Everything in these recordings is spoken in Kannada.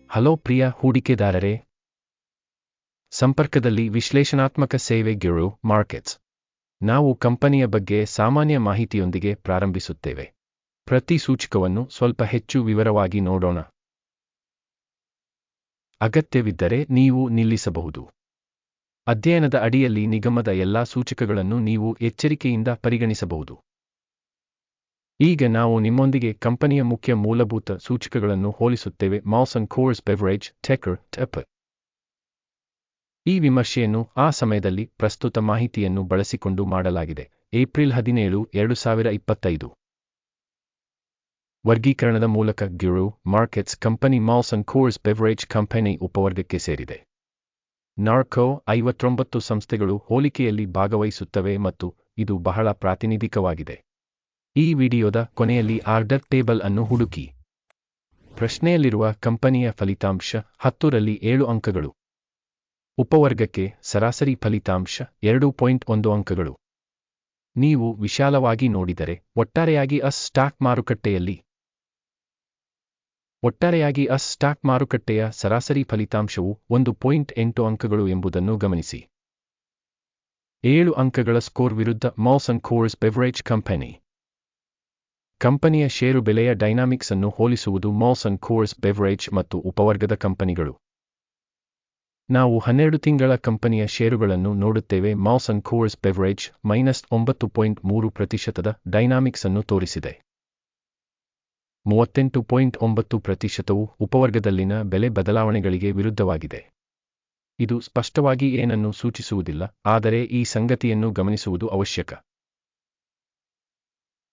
ಹಲೋ ಪ್ರಿಯ ಹೂಡಿಕೆದಾರರೇ, ಸಂಪರ್ಕದಲ್ಲಿ ವಿಶ್ಲೇಷಣಾತ್ಮಕ ಸೇವೆ ಗಿರು ಮಾರ್ಕೆಟ್ಸ್. ನಾವು ಕಂಪನಿಯ ಬಗ್ಗೆ ಸಾಮಾನ್ಯ ಮಾಹಿತಿಯೊಂದಿಗೆ ಪ್ರಾರಂಭಿಸುತ್ತೇವೆ. ಪ್ರತಿ ಸೂಚಕವನ್ನು ಸ್ವಲ್ಪ ಹೆಚ್ಚು ವಿವರವಾಗಿ ನೋಡೋಣ. ಅಗತ್ಯವಿದ್ದರೆ ನೀವು ನಿಲ್ಲಿಸಬಹುದು. ಅಧ್ಯಯನದ ಅಡಿಯಲ್ಲಿ ನಿಗಮದ ಎಲ್ಲಾ ಸೂಚಕಗಳನ್ನು ನೀವು ಎಚ್ಚರಿಕೆಯಿಂದ ಪರಿಗಣಿಸಬಹುದು. ಈಗ ನಾವು ನಿಮ್ಮೊಂದಿಗೆ ಕಂಪನಿಯ ಮುಖ್ಯ ಮೂಲಭೂತ ಸೂಚಕಗಳನ್ನು ಹೋಲಿಸುತ್ತೇವೆ. ಮಾಲ್ಸನ್ ಕೋರ್ಸ್ ಬೆವರೇಜ್ ಟೆಕರ್ ಟೆಪ್. ಈ ವಿಮರ್ಶೆಯನ್ನು ಆ ಸಮಯದಲ್ಲಿ ಪ್ರಸ್ತುತ ಮಾಹಿತಿಯನ್ನು ಬಳಸಿಕೊಂಡು ಮಾಡಲಾಗಿದೆ. ಏಪ್ರಿಲ್ 17, 2025. ವರ್ಗೀಕರಣದ ಮೂಲಕ ಗಿರು markets company Molson Coors beverage company ಉಪವರ್ಗಕ್ಕೆ ಸೇರಿದೆ. ನಾರ್ಕೋ 59 ಸಂಸ್ಥೆಗಳು ಹೋಲಿಕೆಯಲ್ಲಿ ಭಾಗವಹಿಸುತ್ತವೆ ಮತ್ತು ಇದು ಬಹಳ ಪ್ರಾತಿನಿಧಿಕವಾಗಿದೆ. ಈ ವಿಡಿಯೋದ ಕೊನೆಯಲ್ಲಿ ಆರ್ಡರ್ ಟೇಬಲ್ ಅನ್ನು ಹುಡುಕಿ. ಪ್ರಶ್ನೆಯಲ್ಲಿರುವ ಕಂಪನಿಯ ಫಲಿತಾಂಶ 10 ರಲ್ಲಿ 7 ಅಂಕಗಳು. ಉಪವರ್ಗಕ್ಕೆ ಸರಾಸರಿ ಫಲಿತಾಂಶ 2.1 ಅಂಕಗಳು. ನೀವು ವಿಶಾಲವಾಗಿ ನೋಡಿದರೆ ಒಟ್ಟಾರೆಯಾಗಿ ಸ್ಟಾಕ್ ಮಾರುಕಟ್ಟೆಯ ಸರಾಸರಿ ಫಲಿತಾಂಶವು 1.8 ಅಂಕಗಳು ಎಂಬುದನ್ನು ಗಮನಿಸಿ. 7 ಅಂಕಗಳ ಸ್ಕೋರ್ ವಿರುದ್ಧ ಮಾಲ್ಸನ್ ಕೋರ್ಸ್ ಬೆವರೇಜ್ ಕಂಪನಿಯ ಷೇರು ಬೆಲೆಯ ಡೈನಾಮಿಕ್ಸ್ ಅನ್ನು ಹೋಲಿಸುವುದು. ಮಾಲ್ಸನ್ ಕೋರ್ಸ್ ಬೆವರೇಜ್ ಮತ್ತು ಉಪವರ್ಗದ ಕಂಪನಿಗಳು. ನಾವು 12 ತಿಂಗಳ ಕಂಪನಿಯ ಷೇರುಗಳನ್ನು ನೋಡುತ್ತೇವೆ. ಮಾಲ್ಸನ್ ಕೋರ್ಸ್ ಬೆವರೇಜ್ -9.3% ಡೈನಾಮಿಕ್ಸ್ ಅನ್ನು ತೋರಿಸಿದೆ. 38.9% ಉಪವರ್ಗದಲ್ಲಿನ ಬೆಲೆ ಬದಲಾವಣೆಗಳಿಗೆ ವಿರುದ್ಧವಾಗಿದೆ. ಇದು ಸ್ಪಷ್ಟವಾಗಿ ಏನನ್ನು ಸೂಚಿಸುವುದಿಲ್ಲ, ಆದರೆ ಈ ಸಂಗತಿಯನ್ನು ಗಮನಿಸುವುದು ಅವಶ್ಯಕ.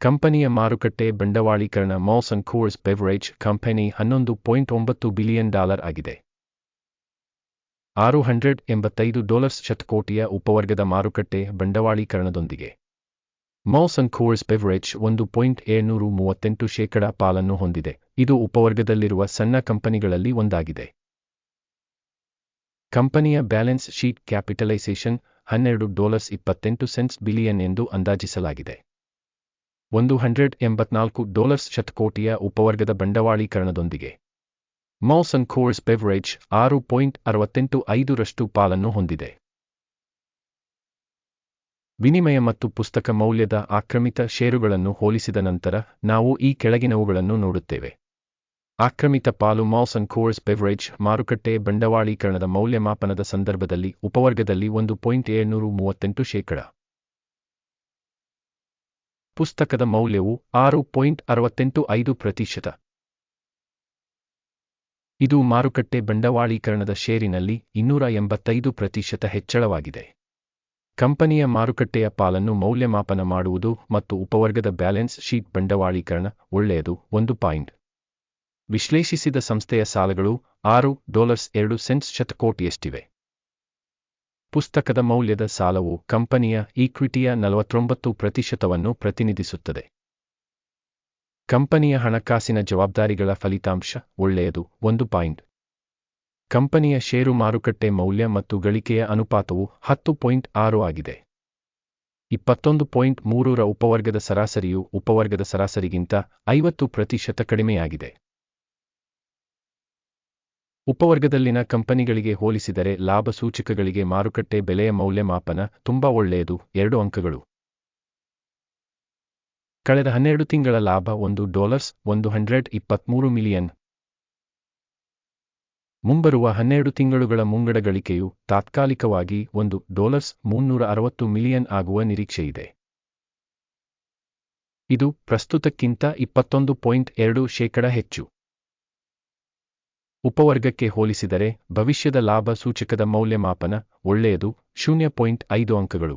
ಕಂಪನಿಯ ಮಾರುಕಟ್ಟೆ ಬಂಡವಾಳೀಕರಣ. ಮಾಲ್ಸನ್ ಕೋರ್ಸ್ ಬೆವರೇಜ್ ಕಂಪನಿ $11.9 ಬಿಲಿಯನ್ ಆಗಿದೆ. $685 ಶತಕೋಟಿಯ ಉಪವರ್ಗದ ಮಾರುಕಟ್ಟೆ ಬಂಡವಾಳೀಕರಣದೊಂದಿಗೆ ಮಾಲ್ಸನ್ ಕೋರ್ಸ್ ಬೆವರೇಜ್ 1.738% ಪಾಲನ್ನು ಹೊಂದಿದೆ. ಇದು ಉಪವರ್ಗದಲ್ಲಿರುವ ಸಣ್ಣ ಕಂಪನಿಗಳಲ್ಲಿ ಒಂದಾಗಿದೆ. ಕಂಪನಿಯ ಬ್ಯಾಲೆನ್ಸ್ ಶೀಟ್ ಕ್ಯಾಪಿಟಲೈಸೇಷನ್ $12.28 ಬಿಲಿಯನ್ ಎಂದು ಅಂದಾಜಿಸಲಾಗಿದೆ. $184 ಶತಕೋಟಿಯ ಉಪವರ್ಗದ ಬಂಡವಾಳೀಕರಣದೊಂದಿಗೆ ಮಾಲ್ಸನ್ ಕೋರ್ಸ್ ಬೆವರೇಜ್ 6.65% ಪಾಲನ್ನು ಹೊಂದಿದೆ. ವಿನಿಮಯ ಮತ್ತು ಪುಸ್ತಕ ಮೌಲ್ಯದ ಆಕ್ರಮಿತ ಷೇರುಗಳನ್ನು ಹೋಲಿಸಿದ ನಂತರ ನಾವು ಈ ಕೆಳಗಿನವುಗಳನ್ನು ನೋಡುತ್ತೇವೆ. ಆಕ್ರಮಿತ ಪಾಲು. ಮಾಲ್ಸನ್ ಕೋರ್ಸ್ ಬೆವರೇಜ್ ಮಾರುಕಟ್ಟೆ ಬಂಡವಾಳೀಕರಣದ ಮೌಲ್ಯಮಾಪನದ ಸಂದರ್ಭದಲ್ಲಿ ಉಪವರ್ಗದಲ್ಲಿ 1.738%. ಪುಸ್ತಕದ ಮೌಲ್ಯವು 6.65%. ಇದು ಮಾರುಕಟ್ಟೆ ಬಂಡವಾಳೀಕರಣದ ಷೇರಿನಲ್ಲಿ 285% ಹೆಚ್ಚಳವಾಗಿದೆ. ಕಂಪನಿಯ ಮಾರುಕಟ್ಟೆಯ ಪಾಲನ್ನು ಮೌಲ್ಯಮಾಪನ ಮಾಡುವುದು ಮತ್ತು ಉಪವರ್ಗದ ಬ್ಯಾಲೆನ್ಸ್ ಶೀಟ್ ಬಂಡವಾಳೀಕರಣ ಒಳ್ಳೆಯದು. 1 ಪಾಯಿಂಟ್. ವಿಶ್ಲೇಷಿಸಿದ ಸಂಸ್ಥೆಯ ಸಾಲಗಳು $6.2 ಶತಕೋಟಿಯಷ್ಟಿವೆ. ಪುಸ್ತಕದ ಮೌಲ್ಯದ ಸಾಲವು ಕಂಪನಿಯ ಈಕ್ವಿಟಿಯ 49%ವನ್ನು ಪ್ರತಿನಿಧಿಸುತ್ತದೆ. ಕಂಪನಿಯ ಹಣಕಾಸಿನ ಜವಾಬ್ದಾರಿಗಳ ಫಲಿತಾಂಶ ಒಳ್ಳೆಯದು. 1 ಪಾಯಿಂಟ್. ಕಂಪನಿಯ ಷೇರು ಮಾರುಕಟ್ಟೆ ಮೌಲ್ಯ ಮತ್ತು ಗಳಿಕೆಯ ಅನುಪಾತವು 10.6 ಆಗಿದೆ. 21.3 ರ ಉಪವರ್ಗದ ಸರಾಸರಿಯು ಉಪವರ್ಗದ ಸರಾಸರಿಗಿಂತ 50% ಕಡಿಮೆಯಾಗಿದೆ. ಉಪವರ್ಗದಲ್ಲಿನ ಕಂಪನಿಗಳಿಗೆ ಹೋಲಿಸಿದರೆ ಲಾಭ ಸೂಚಕಗಳಿಗೆ ಮಾರುಕಟ್ಟೆ ಬೆಲೆಯ ಮೌಲ್ಯಮಾಪನ ತುಂಬಾ ಒಳ್ಳೆಯದು. 2 ಅಂಕಗಳು. ಕಳೆದ 12 ತಿಂಗಳ ಲಾಭ $123 ಮಿಲಿಯನ್. ಮುಂಬರುವ 12 ತಿಂಗಳುಗಳ ಮುಂಗಡ ಗಳಿಕೆಯು ತಾತ್ಕಾಲಿಕವಾಗಿ $360 ಮಿಲಿಯನ್ ಆಗುವ ನಿರೀಕ್ಷೆಯಿದೆ. ಇದು ಪ್ರಸ್ತುತಕ್ಕಿಂತ 21.2% ಹೆಚ್ಚು. ಉಪವರ್ಗಕ್ಕೆ ಹೋಲಿಸಿದರೆ ಭವಿಷ್ಯದ ಲಾಭ ಸೂಚಕದ ಮೌಲ್ಯಮಾಪನ ಒಳ್ಳೆಯದು. 0.5 ಅಂಕಗಳು.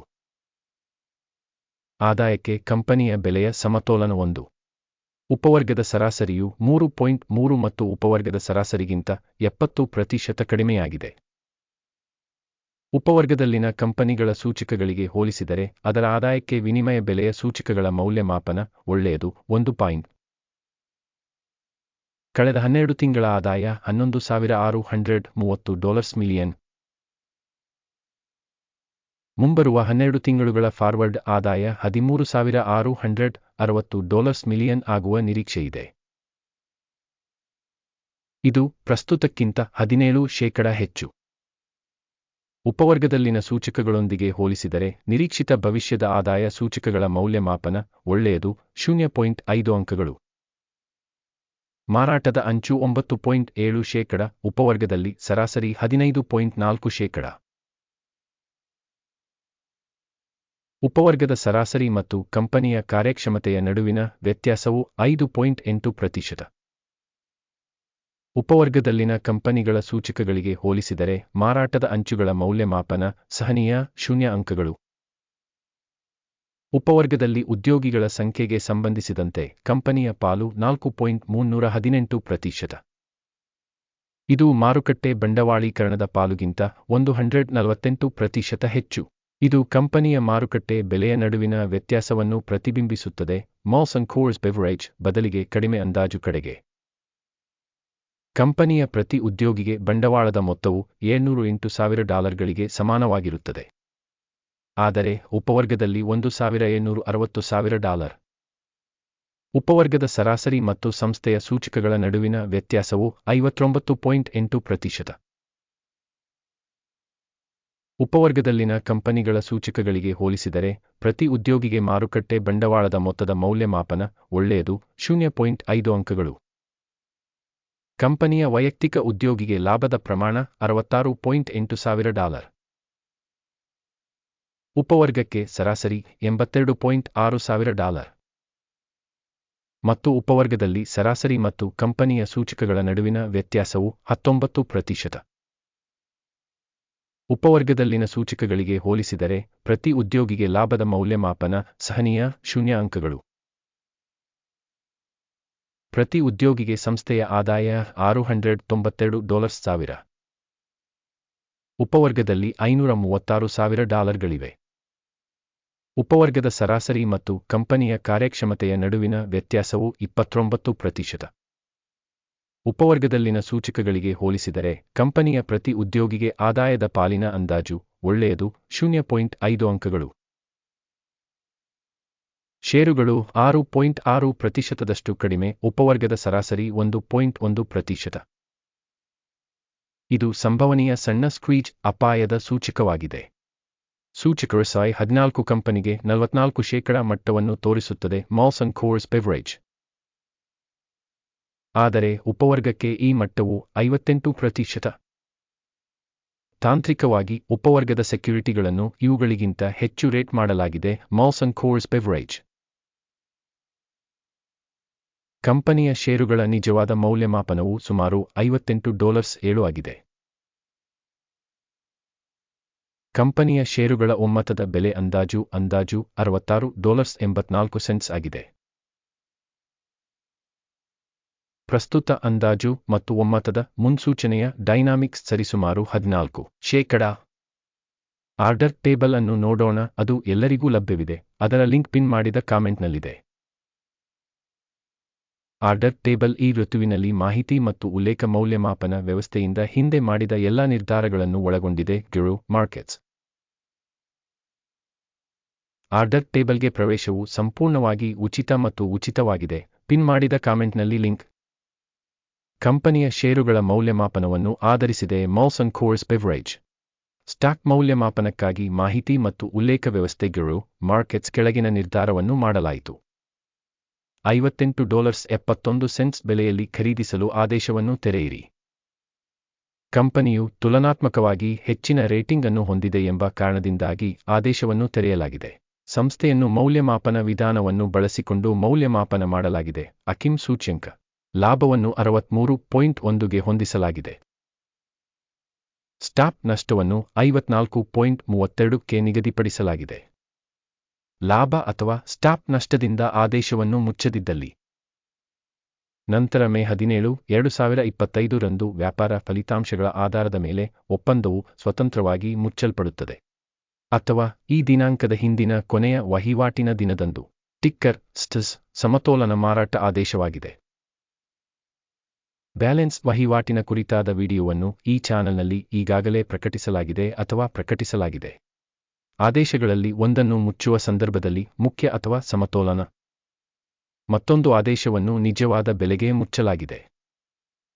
ಆದಾಯಕ್ಕೆ ಕಂಪನಿಯ ಬೆಲೆಯ ಸಮತೋಲನ 1. ಉಪವರ್ಗದ ಸರಾಸರಿಯು 3.3 ಮತ್ತು ಉಪವರ್ಗದ ಸರಾಸರಿಗಿಂತ 70% ಕಡಿಮೆಯಾಗಿದೆ. ಉಪವರ್ಗದಲ್ಲಿನ ಕಂಪನಿಗಳ ಸೂಚಕಗಳಿಗೆ ಹೋಲಿಸಿದರೆ ಅದರ ಆದಾಯಕ್ಕೆ ವಿನಿಮಯ ಬೆಲೆಯ ಸೂಚಕಗಳ ಮೌಲ್ಯಮಾಪನ ಒಳ್ಳೆಯದು. 1 ಪಾಯಿಂಟ್. ಕಳೆದ 12 ತಿಂಗಳ ಆದಾಯ $11,630 ಮಿಲಿಯನ್. ಮುಂಬರುವ 12 ತಿಂಗಳುಗಳ ಫಾರ್ವರ್ಡ್ ಆದಾಯ $13,660 ಮಿಲಿಯನ್ ಆಗುವ ನಿರೀಕ್ಷೆಯಿದೆ. ಇದು ಪ್ರಸ್ತುತಕ್ಕಿಂತ 17% ಹೆಚ್ಚು. ಉಪವರ್ಗದಲ್ಲಿನ ಸೂಚಕಗಳೊಂದಿಗೆ ಹೋಲಿಸಿದರೆ ನಿರೀಕ್ಷಿತ ಭವಿಷ್ಯದ ಆದಾಯ ಸೂಚಕಗಳ ಮೌಲ್ಯಮಾಪನ ಒಳ್ಳೆಯದು 0.5 ಅಂಕಗಳು. ಮಾರಾಟದ ಅಂಚು 9.7%, ಉಪವರ್ಗದಲ್ಲಿ ಸರಾಸರಿ 15.4%. ಉಪವರ್ಗದ ಸರಾಸರಿ ಮತ್ತು ಕಂಪನಿಯ ಕಾರ್ಯಕ್ಷಮತೆಯ ನಡುವಿನ ವ್ಯತ್ಯಾಸವು 5.8%. ಉಪವರ್ಗದಲ್ಲಿನ ಕಂಪನಿಗಳ ಸೂಚಕಗಳಿಗೆ ಹೋಲಿಸಿದರೆ ಮಾರಾಟದ ಅಂಚುಗಳ ಮೌಲ್ಯಮಾಪನ ಸಹನೀಯ 0 ಅಂಕಗಳು. ಉಪವರ್ಗದಲ್ಲಿ ಉದ್ಯೋಗಿಗಳ ಸಂಖ್ಯೆಗೆ ಸಂಬಂಧಿಸಿದಂತೆ ಕಂಪನಿಯ ಪಾಲು 4.318%. ಇದು ಮಾರುಕಟ್ಟೆ ಬಂಡವಾಳೀಕರಣದ ಪಾಲುಗಿಂತ 148% ಹೆಚ್ಚು. ಇದು ಕಂಪನಿಯ ಮಾರುಕಟ್ಟೆ ಬೆಲೆಯ ನಡುವಿನ ವ್ಯತ್ಯಾಸವನ್ನು ಪ್ರತಿಬಿಂಬಿಸುತ್ತದೆ, Molson Coors Beverage ಬದಲಿಗೆ ಕಡಿಮೆ ಅಂದಾಜು ಕಡೆಗೆ. ಕಂಪನಿಯ ಪ್ರತಿ ಉದ್ಯೋಗಿಗೆ ಬಂಡವಾಳದ ಮೊತ್ತವು $708,000ಗಳಿಗೆ ಸಮಾನವಾಗಿರುತ್ತದೆ. ಆದರೆ ಉಪವರ್ಗದಲ್ಲಿ $1,760,000. ಉಪವರ್ಗದ ಸರಾಸರಿ ಮತ್ತು ಸಂಸ್ಥೆಯ ಸೂಚಕಗಳ ನಡುವಿನ ವ್ಯತ್ಯಾಸವು 59.8%. ಉಪವರ್ಗದಲ್ಲಿನ ಕಂಪನಿಗಳ ಸೂಚಕಗಳಿಗೆ ಹೋಲಿಸಿದರೆ ಪ್ರತಿ ಉದ್ಯೋಗಿಗೆ ಮಾರುಕಟ್ಟೆ ಬಂಡವಾಳದ ಮೊತ್ತದ ಮೌಲ್ಯಮಾಪನ ಒಳ್ಳೆಯದು 0.5 ಅಂಕಗಳು. ಕಂಪನಿಯ ವೈಯಕ್ತಿಕ ಉದ್ಯೋಗಿಗೆ ಲಾಭದ ಪ್ರಮಾಣ $66,800. ಉಪವರ್ಗಕ್ಕೆ ಸರಾಸರಿ $82,600. ಮತ್ತು ಉಪವರ್ಗದಲ್ಲಿ ಸರಾಸರಿ ಮತ್ತು ಕಂಪನಿಯ ಸೂಚಕಗಳ ನಡುವಿನ ವ್ಯತ್ಯಾಸವು 19%. ಉಪವರ್ಗದಲ್ಲಿನ ಸೂಚಕಗಳಿಗೆ ಹೋಲಿಸಿದರೆ ಪ್ರತಿ ಉದ್ಯೋಗಿಗೆ ಲಾಭದ ಮೌಲ್ಯಮಾಪನ ಸಹನೀಯ 0 ಅಂಕಗಳು. ಪ್ರತಿ ಉದ್ಯೋಗಿಗೆ ಸಂಸ್ಥೆಯ ಆದಾಯ $692,000. ಉಪವರ್ಗದಲ್ಲಿ $536,000ಗಳಿವೆ. ಉಪವರ್ಗದ ಸರಾಸರಿ ಮತ್ತು ಕಂಪನಿಯ ಕಾರ್ಯಕ್ಷಮತೆಯ ನಡುವಿನ ವ್ಯತ್ಯಾಸವು 29%. ಉಪವರ್ಗದಲ್ಲಿನ ಸೂಚಕಗಳಿಗೆ ಹೋಲಿಸಿದರೆ ಕಂಪನಿಯ ಪ್ರತಿ ಉದ್ಯೋಗಿಗೆ ಆದಾಯದ ಪಾಲಿನ ಅಂದಾಜು ಒಳ್ಳೆಯದು 0.5 ಅಂಕಗಳು. ಷೇರುಗಳು 6.6%ದಷ್ಟು ಕಡಿಮೆ, ಉಪವರ್ಗದ ಸರಾಸರಿ 1.1%. ಇದು ಸಂಭವನೀಯ ಸಣ್ಣ ಸ್ಕ್ವೀಜ್ ಅಪಾಯದ ಸೂಚಕವಾಗಿದೆ. ಸೂಚಕವು SI 14 ಕಂಪನಿಗೆ 44% ಮಟ್ಟವನ್ನು ತೋರಿಸುತ್ತದೆ, Molson Coors Beverage. ಆದರೆ ಉಪವರ್ಗಕ್ಕೆ ಈ ಮಟ್ಟವು 58%. ತಾಂತ್ರಿಕವಾಗಿ ಉಪವರ್ಗದ ಸೆಕ್ಯುರಿಟಿಗಳನ್ನು ಇವುಗಳಿಗಿಂತ ಹೆಚ್ಚು ರೇಟ್ ಮಾಡಲಾಗಿದೆ, Molson Coors Beverage. ಕಂಪನಿಯ ಷೇರುಗಳ ನಿಜವಾದ ಮೌಲ್ಯಮಾಪನವು ಸುಮಾರು $58.7 ಆಗಿದೆ. ಕಂಪನಿಯ ಷೇರುಗಳ ಒಮ್ಮತದ ಬೆಲೆ ಅಂದಾಜು $66.84 ಆಗಿದೆ. ಪ್ರಸ್ತುತ ಅಂದಾಜು ಮತ್ತು ಒಮ್ಮತದ ಮುನ್ಸೂಚನೆಯ ಡೈನಾಮಿಕ್ಸ್ ಸರಿಸುಮಾರು 14%. ಆರ್ಡರ್ ಟೇಬಲ್ ಅನ್ನು ನೋಡೋಣ, ಅದು ಎಲ್ಲರಿಗೂ ಲಭ್ಯವಿದೆ, ಅದರ ಲಿಂಕ್ ಪಿನ್ ಮಾಡಿದ ಕಾಮೆಂಟ್ನಲ್ಲಿದೆ. ಆರ್ಡರ್ ಟೇಬಲ್ ಈ ಋತುವಿನಲ್ಲಿ ಮಾಹಿತಿ ಮತ್ತು ಉಲ್ಲೇಖ ಮೌಲ್ಯಮಾಪನ ವ್ಯವಸ್ಥೆಯಿಂದ ಹಿಂದೆ ಮಾಡಿದ ಎಲ್ಲಾ ನಿರ್ಧಾರಗಳನ್ನು ಒಳಗೊಂಡಿದೆ. ಗಿರು ಮಾರ್ಕೆಟ್ಸ್ ಆರ್ಡರ್ ಟೇಬಲ್ಗೆ ಪ್ರವೇಶವು ಸಂಪೂರ್ಣವಾಗಿ ಉಚಿತ ಮತ್ತು ಉಚಿತವಾಗಿದೆ. ಪಿನ್ ಮಾಡಿದ ಕಾಮೆಂಟ್ನಲ್ಲಿ ಲಿಂಕ್. ಕಂಪನಿಯ ಷೇರುಗಳ ಮೌಲ್ಯಮಾಪನವನ್ನು ಆಧರಿಸಿದೆ Molson Coors Beverage. ಸ್ಟಾಕ್ ಮೌಲ್ಯಮಾಪನಕ್ಕಾಗಿ ಮಾಹಿತಿ ಮತ್ತು ಉಲ್ಲೇಖ ವ್ಯವಸ್ಥೆ ಗಿರು ಮಾರ್ಕೆಟ್ಸ್ ಕೆಳಗಿನ ನಿರ್ಧಾರವನ್ನು ಮಾಡಲಾಯಿತು. $58.71 ಬೆಲೆಯಲ್ಲಿ ಖರೀದಿಸಲು ಆದೇಶವನ್ನು ತೆರೆಯಿರಿ. ಕಂಪನಿಯು ತುಲನಾತ್ಮಕವಾಗಿ ಹೆಚ್ಚಿನ ರೇಟಿಂಗ್ ಅನ್ನು ಹೊಂದಿದೆ ಎಂಬ ಕಾರಣದಿಂದಾಗಿ ಆದೇಶವನ್ನು ತೆರೆಯಲಾಗಿದೆ. ಸಂಸ್ಥೆಯನ್ನು ಮೌಲ್ಯಮಾಪನ ವಿಧಾನವನ್ನು ಬಳಸಿಕೊಂಡು ಮೌಲ್ಯಮಾಪನ ಮಾಡಲಾಗಿದೆ. ಅಕಿಮ್ ಸೂಚ್ಯಂಕ ಲಾಭವನ್ನು 63.1ಗೆ ಹೊಂದಿಸಲಾಗಿದೆ. ಸ್ಟಾಪ್ ನಷ್ಟವನ್ನು 54.32ಕ್ಕೆ ನಿಗದಿಪಡಿಸಲಾಗಿದೆ. ಲಾಭ ಅಥವಾ ಸ್ಟಾಪ್ ನಷ್ಟದಿಂದ ಆದೇಶವನ್ನು ಮುಚ್ಚದಿದ್ದಲ್ಲಿ. ನಂತರ ಮೇ 17, 2025 ರಂದು ವ್ಯಾಪಾರ ಫಲಿತಾಂಶಗಳ ಆಧಾರದ ಮೇಲೆ ಒಪ್ಪಂದವು ಸ್ವತಂತ್ರವಾಗಿ ಮುಚ್ಚಲ್ಪಡುತ್ತದೆ. ಅಥವಾ ಈ ದಿನಾಂಕದ ಹಿಂದಿನ ಕೊನೆಯ ವಹಿವಾಟಿನ ದಿನದಂದು. ಟಿಕ್ಕರ್ ಸ್ಟಸ್ ಸಮತೋಲನ ಮಾರಾಟ ಆದೇಶವಾಗಿದೆ. ಬ್ಯಾಲೆನ್ಸ್ ವಹಿವಾಟಿನ ಕುರಿತಾದ ವಿಡಿಯೋವನ್ನು ಈ ಚಾನೆಲ್ನಲ್ಲಿ ಈಗಾಗಲೇ ಪ್ರಕಟಿಸಲಾಗಿದೆ ಅಥವಾ ಪ್ರಕಟಿಸಲಾಗಿದೆ. ಆದೇಶಗಳಲ್ಲಿ ಒಂದನ್ನು ಮುಚ್ಚುವ ಸಂದರ್ಭದಲ್ಲಿ ಮುಖ್ಯ ಅಥವಾ ಸಮತೋಲನ. ಮತ್ತೊಂದು ಆದೇಶವನ್ನು ನಿಜವಾದ ಬೆಲೆಗೆ ಮುಚ್ಚಲಾಗಿದೆ.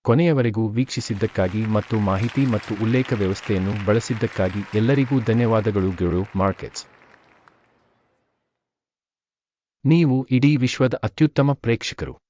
ಕೊನೆಯವರೆಗೂ ವೀಕ್ಷಿಸಿದ್ದಕ್ಕಾಗಿ ಮತ್ತು ಮಾಹಿತಿ ಮತ್ತು ಉಲ್ಲೇಖ ವ್ಯವಸ್ಥೆಯನ್ನು ಬಳಸಿದ್ದಕ್ಕಾಗಿ ಎಲ್ಲರಿಗೂ ಧನ್ಯವಾದಗಳು ಗೆರೋ ಮಾರ್ಕೆಟ್ಸ್. ನೀವು ಇಡೀ ವಿಶ್ವದ ಅತ್ಯುತ್ತಮ ಪ್ರೇಕ್ಷಕರು.